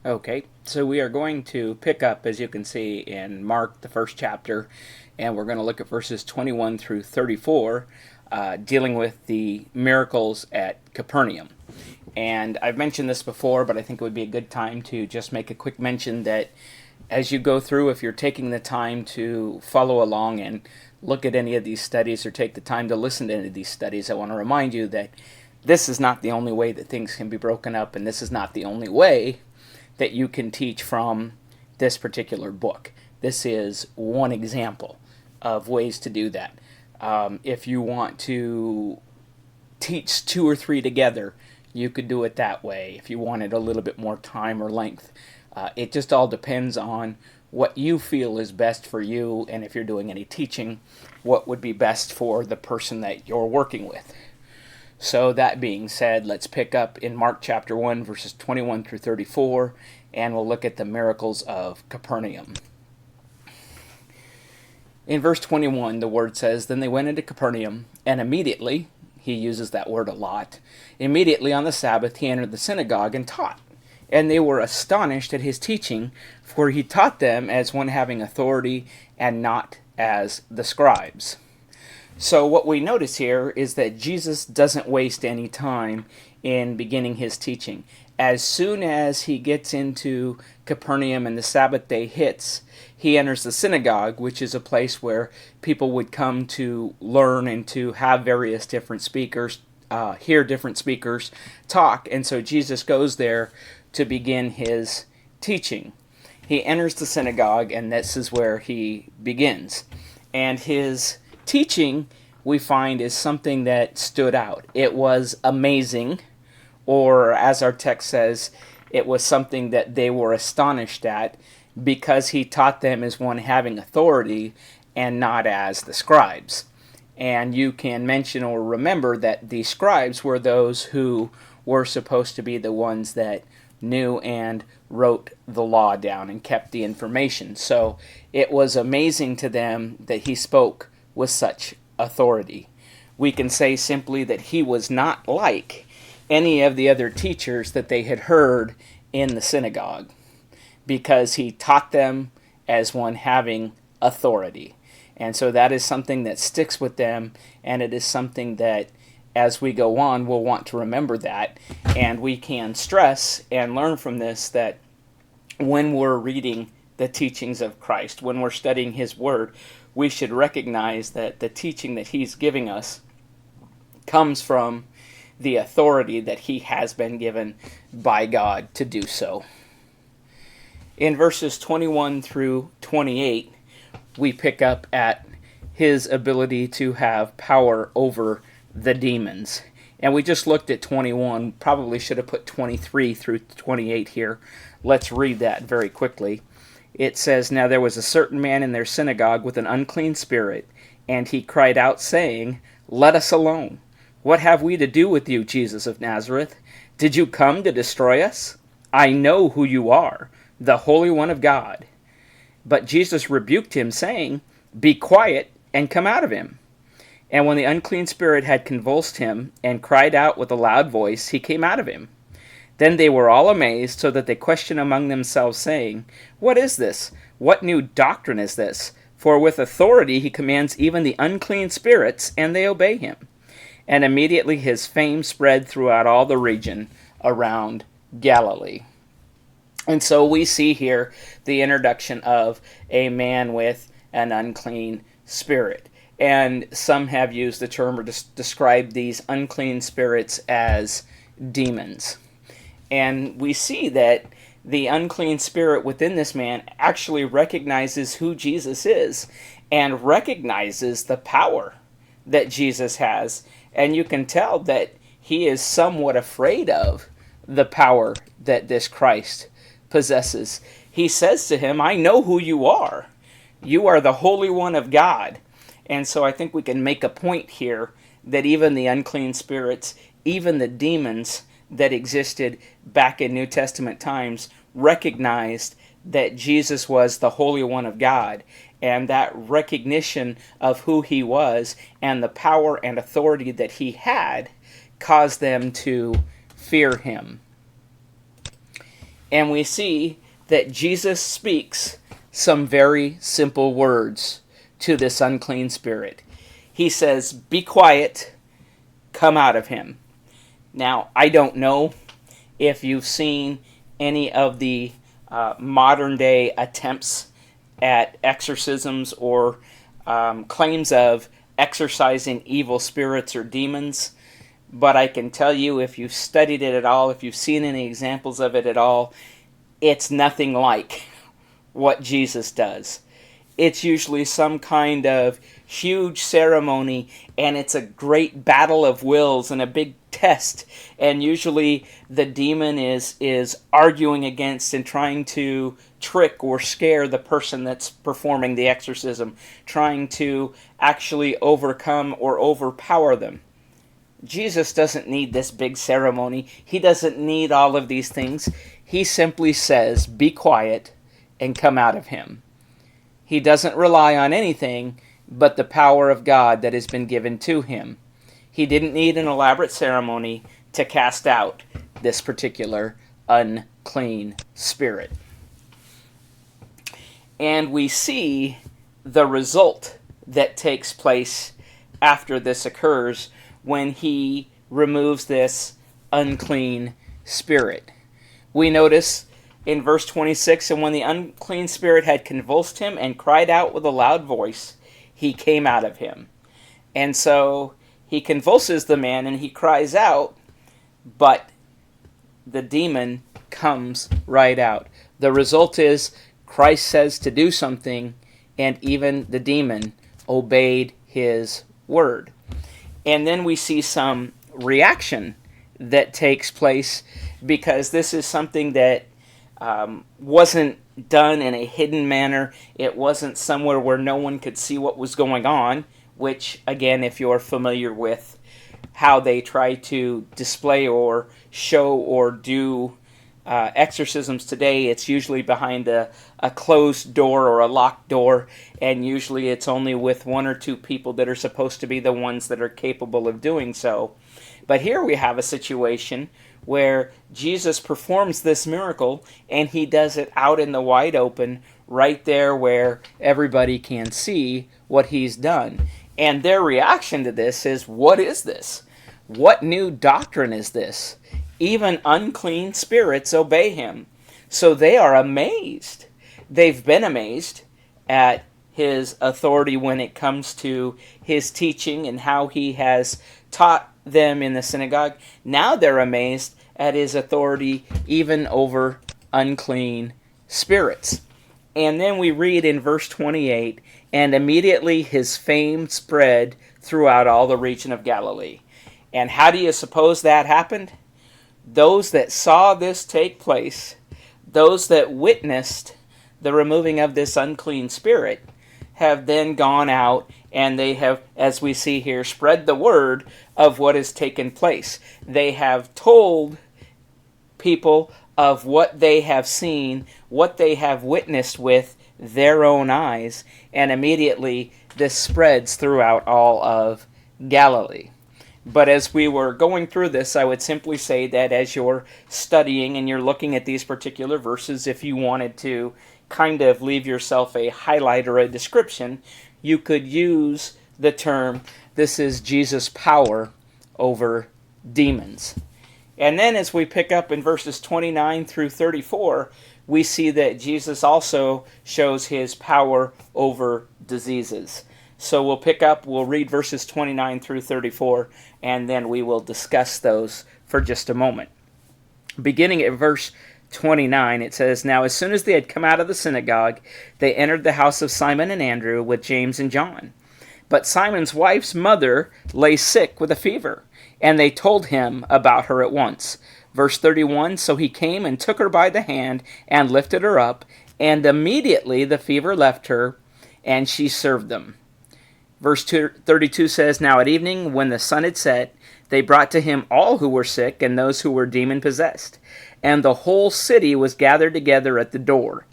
Okay, so we are going to pick up, as you can see, in Mark, the first chapter, and we're going to look at verses 21 through 34, dealing with the miracles at Capernaum. And I've mentioned this before, but I think it would be a good time to just make a quick mention that as you go through, if you're taking the time to follow along and look at any of these studies or take the time to listen to any of these studies, I want to remind you that this is not the only way that things can be broken up, and this is not the only way that you can teach from this particular book. This is one example of ways to do that. If you want to teach two or three together, you could do it that way if you wanted a little bit more time or length. It just all depends on what you feel is best for you, and if you're doing any teaching, what would be best for the person that you're working with. So that being said, let's pick up in Mark chapter 1, verses 21 through 34, and we'll look at the miracles of Capernaum. In verse 21, the word says, "Then they went into Capernaum, and immediately," he uses that word a lot, "immediately on the Sabbath he entered the synagogue and taught. And they were astonished at his teaching, for he taught them as one having authority, and not as the scribes." So what we notice here is that Jesus doesn't waste any time in beginning his teaching. As soon as he gets into Capernaum and the Sabbath day hits, he enters the synagogue, which is a place where people would come to learn and to have various different speakers, hear different speakers talk. And so Jesus goes there to begin his teaching. He enters the synagogue, and this is where he begins. And his teaching, we find, is something that stood out. It was amazing, or as our text says, it was something that they were astonished at, because he taught them as one having authority and not as the scribes. And you can mention or remember that the scribes were those who were supposed to be the ones that knew and wrote the law down and kept the information. So it was amazing to them that he spoke with such authority. We can say simply that he was not like any of the other teachers that they had heard in the synagogue, because he taught them as one having authority. And so that is something that sticks with them, and it is something that as we go on we'll want to remember that, and we can stress and learn from this that when we're reading the teachings of Christ, when we're studying his word, we should recognize that the teaching that he's giving us comes from the authority that he has been given by God to do so. In verses 21 through 28, we pick up at his ability to have power over the demons. And we just looked at 21, probably should have put 23 through 28 here. Let's read that very quickly. It says, "Now there was a certain man in their synagogue with an unclean spirit, and he cried out, saying, 'Let us alone. What have we to do with you, Jesus of Nazareth? Did you come to destroy us? I know who you are, the Holy One of God.' But Jesus rebuked him, saying, 'Be quiet, and come out of him.' And when the unclean spirit had convulsed him, and cried out with a loud voice, he came out of him. Then they were all amazed, so that they questioned among themselves, saying, 'What is this? What new doctrine is this? For with authority he commands even the unclean spirits, and they obey him.' And immediately his fame spread throughout all the region around Galilee." And so we see here the introduction of a man with an unclean spirit. And some have used the term or described these unclean spirits as demons. And we see that the unclean spirit within this man actually recognizes who Jesus is and recognizes the power that Jesus has. And you can tell that he is somewhat afraid of the power that this Christ possesses. He says to him, "I know who you are. You are the Holy One of God." And so I think we can make a point here that even the unclean spirits, even the demons that existed back in New Testament times, recognized that Jesus was the Holy One of God. And that recognition of who he was and the power and authority that he had caused them to fear him. And we see that Jesus speaks some very simple words to this unclean spirit. He says, "Be quiet, come out of him." Now, I don't know if you've seen any of the modern day attempts at exorcisms or claims of exorcising evil spirits or demons, but I can tell you, if you've studied it at all, if you've seen any examples of it at all, it's nothing like what Jesus does. It's usually some kind of huge ceremony, and it's a great battle of wills and a big test, and usually the demon is arguing against and trying to trick or scare the person that's performing the exorcism, trying to actually overcome or overpower them. Jesus doesn't need this big ceremony. He doesn't need all of these things. He simply says, "Be quiet and come out of him." He doesn't rely on anything but the power of God that has been given to him. He didn't need an elaborate ceremony to cast out this particular unclean spirit. And we see the result that takes place after this occurs when he removes this unclean spirit. We notice in verse 26, "And when the unclean spirit had convulsed him and cried out with a loud voice, he came out of him." And so he convulses the man and he cries out, but the demon comes right out. The result is Christ says to do something, and even the demon obeyed his word. And then we see some reaction that takes place, because this is something that wasn't done in a hidden manner. It wasn't somewhere where no one could see what was going on, which, again, if you're familiar with how they try to display or show or do exorcisms today, it's usually behind a closed door or a locked door, and usually it's only with one or two people that are supposed to be the ones that are capable of doing so. But here we have a situation where Jesus performs this miracle, and he does it out in the wide open, right there where everybody can see what he's done. And their reaction to this is, "What is this? What new doctrine is this? Even unclean spirits obey him." So they are amazed. They've been amazed at his authority when it comes to his teaching and how he has taught them in the synagogue. Now they're amazed at his authority even over unclean spirits. And then we read in verse 28, "And immediately his fame spread throughout all the region of Galilee." And how do you suppose that happened? Those that saw this take place, those that witnessed the removing of this unclean spirit, have then gone out and they have, as we see here, spread the word of what has taken place. They have told people of what they have seen, what they have witnessed with their own eyes, and immediately this spreads throughout all of Galilee. But as we were going through this, I would simply say that as you're studying and you're looking at these particular verses, if you wanted to kind of leave yourself a highlight or a description, you could use the term, "This is Jesus' power over demons." And then as we pick up in verses 29 through 34, we see that Jesus also shows his power over diseases. So we'll read verses 29 through 34, and then we will discuss those for just a moment. Beginning at verse 29, it says, "Now as soon as they had come out of the synagogue, they entered the house of Simon and Andrew with James and John. But Simon's wife's mother lay sick with a fever, and they told him about her at once." Verse 31, "So he came and took her by the hand and lifted her up, and immediately the fever left her, and she served them." Verse 32 says, "Now at evening, when the sun had set, they brought to him all who were sick and those who were demon-possessed, and the whole city was gathered together at the door.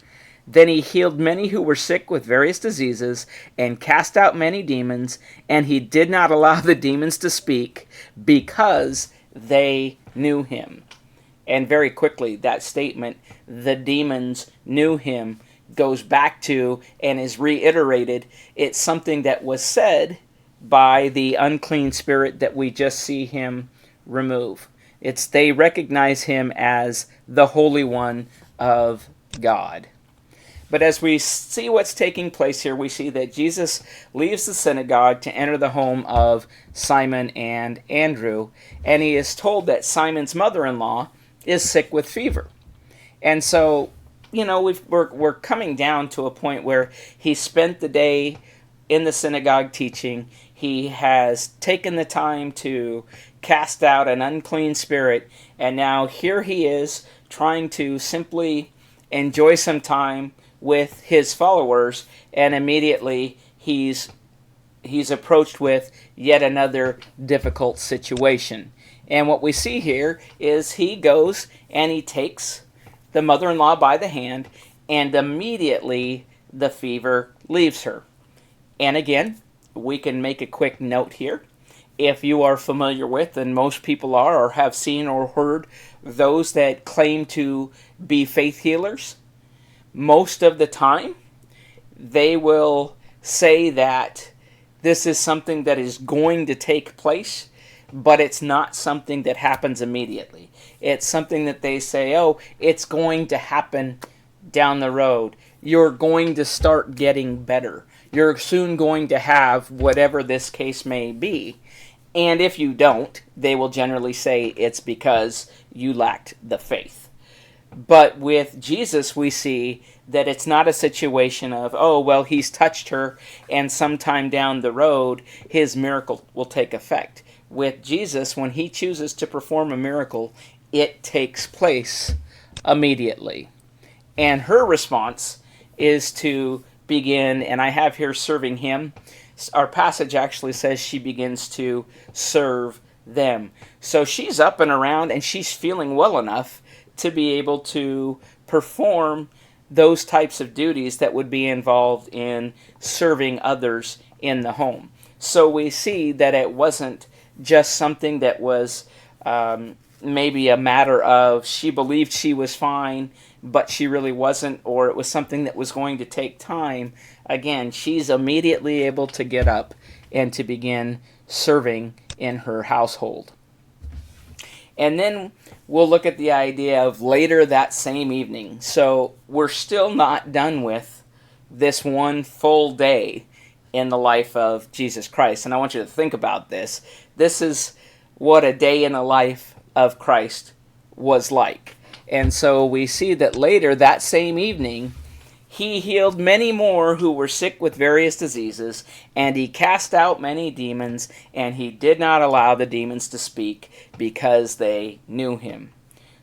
Then he healed many who were sick with various diseases, and cast out many demons, and he did not allow the demons to speak, because they knew him." And very quickly, that statement, the demons knew him, goes back to and is reiterated. It's something that was said by the unclean spirit that we just see him remove. They recognize him as the Holy One of God. But as we see what's taking place here, we see that Jesus leaves the synagogue to enter the home of Simon and Andrew, and he is told that Simon's mother-in-law is sick with fever. And so, we're coming down to a point where he spent the day in the synagogue teaching. He has taken the time to cast out an unclean spirit, and now here he is trying to simply enjoy some time with his followers, and immediately he's approached with yet another difficult situation. And what we see here is he goes and he takes the mother-in-law by the hand, and immediately the fever leaves her. And again, we can make a quick note here. If you are familiar with, and most people are, or have seen or heard those that claim to be faith healers, most of the time they will say that this is something that is going to take place, but it's not something that happens immediately. It's something that they say, oh, it's going to happen down the road. You're going to start getting better. You're soon going to have whatever this case may be. And if you don't, they will generally say it's because you lacked the faith. But with Jesus, we see that it's not a situation of, oh, well, he's touched her, and sometime down the road, his miracle will take effect. With Jesus, when he chooses to perform a miracle, it takes place immediately. And her response is to begin, and I have here serving him. Our passage actually says she begins to serve them. So she's up and around, and she's feeling well enough to be able to perform those types of duties that would be involved in serving others in the home. So we see that it wasn't just something that was maybe a matter of she believed she was fine, but she really wasn't, or it was something that was going to take time. Again, she's immediately able to get up and to begin serving in her household. And then we'll look at the idea of later that same evening. So we're still not done with this one full day in the life of Jesus Christ. And I want you to think about this. This is what a day in the life of Christ was like. And so we see that later that same evening, he healed many more who were sick with various diseases, and he cast out many demons, and he did not allow the demons to speak because they knew him.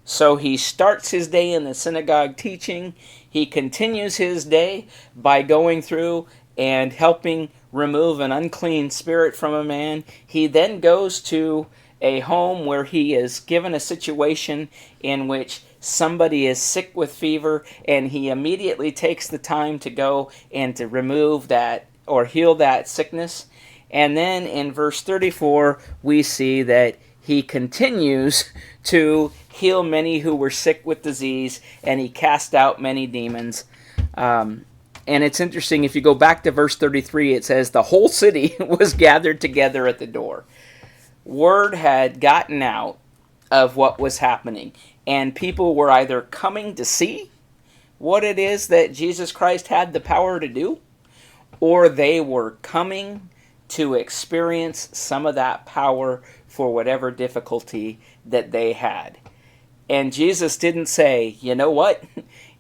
So he starts his day in the synagogue teaching. He continues his day by going through and helping remove an unclean spirit from a man. He then goes to a home where he is given a situation in which somebody is sick with fever, and he immediately takes the time to go and to remove that or heal that sickness. And then in verse 34, we see that he continues to heal many who were sick with disease, and he cast out many demons. And it's interesting, if you go back to verse 33, it says, the whole city was gathered together at the door. Word had gotten out of what was happening, and people were either coming to see what it is that Jesus Christ had the power to do, or they were coming to experience some of that power for whatever difficulty that they had. And Jesus didn't say, you know what,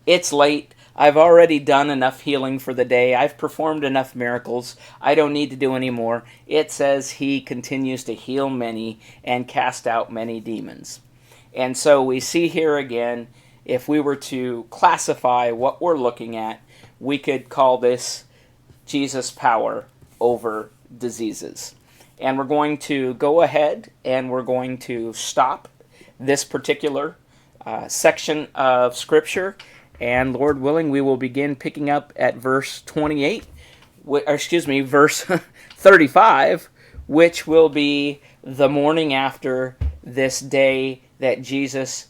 it's late, I've already done enough healing for the day, I've performed enough miracles, I don't need to do any more. It says he continues to heal many and cast out many demons. And so we see here again, if we were to classify what we're looking at, we could call this Jesus' power over diseases. And we're going to go ahead and we're going to stop this particular section of Scripture. And Lord willing, we will begin picking up at verse 28, verse 35, which will be the morning after this day that Jesus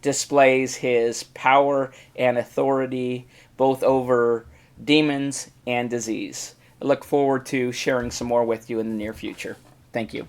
displays his power and authority both over demons and disease. I look forward to sharing some more with you in the near future. Thank you.